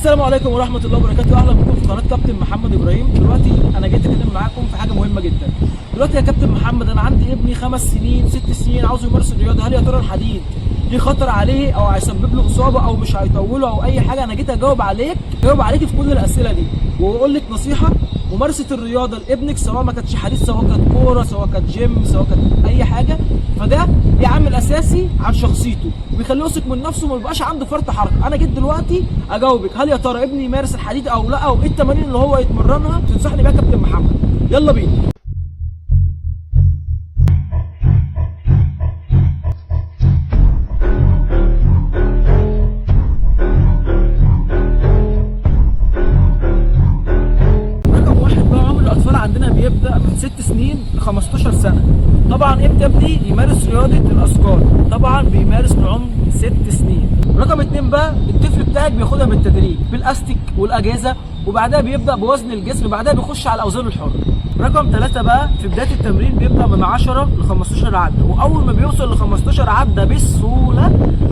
السلام عليكم ورحمه الله وبركاته. اهلا بكم في قناه كابتن محمد ابراهيم. دلوقتي انا جيت اتكلم معاكم في حاجه مهمه جدا. دلوقتي يا كابتن محمد، انا عندي ابني 5 سنين 6 سنين عاوز يمارس الرياضه. هل يا ترى الحديد ليه خطر عليه او هيسبب له اصابه او مش هيطوله او اي حاجه؟ انا جيت اجاوب عليك في كل الاسئله دي، واقول لك نصيحه: ممارسه الرياضه لابنك سواء ما كانتش حديد، سواء كانت كوره، سواء كانت جيم، سواء كانت اي حاجه، فده ليه عامل اساسي عن شخصيته وبيخليه يثق من نفسه وما بيبقاش عنده فرط حركه. انا جيت دلوقتي اجاوبك، هل يا ترى ابني يمارس الحديد او لا، او ايه التمارين اللي هو يتمرنها تنصحني بيها كابتن محمد؟ يلا بينا. عندنا بيبدا من 6 سنين ل 15 سنه. طبعا امتى ابني يمارس رياضه الاثقال؟ طبعا بيمارس من عمر 6 سنين. رقم 2 بقى، الطفل بتاعك بياخدها بالتدريج بالاستيك والاجهزه، وبعدها بيبدا بوزن الجسم، بعدها بيخش على الاوزان الحره. رقم 3 بقى، في بدايه التمرين بيبدا من 10 ل 15 عده، واول ما بيوصل ل 15 عده بسهوله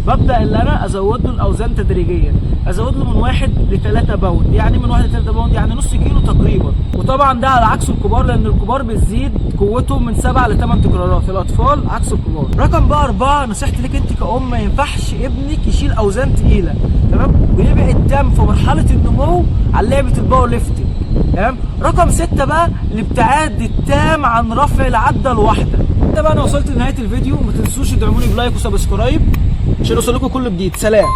ببدا ان انا ازود له الاوزان تدريجيا، ازود له من 1 ل 3 باوند، يعني من 1 ل 3 باوند يعني نص كيلو تقريبا. وطبعا ده على عكس الكبار، لان الكبار بتزيد قوتهم من 7 ل 8 تكرارات، الاطفال عكس الكبار. رقم بقى 4، نصيحتي ليك انت كأم: ما ينفعش ابنك يشيل اوزان تقيله، تمام؟ ويبعد تام في مرحله النمو عن لعبه الباور ليفتنج، تمام؟ رقم 6 بقى، الابتعاد التام عن رفع العده الواحده. كده بقى انا وصلت لنهايه الفيديو. ما تنسوش تدعموني بلايك وسبسكرايب عشان يوصلكم كل جديد. سلام.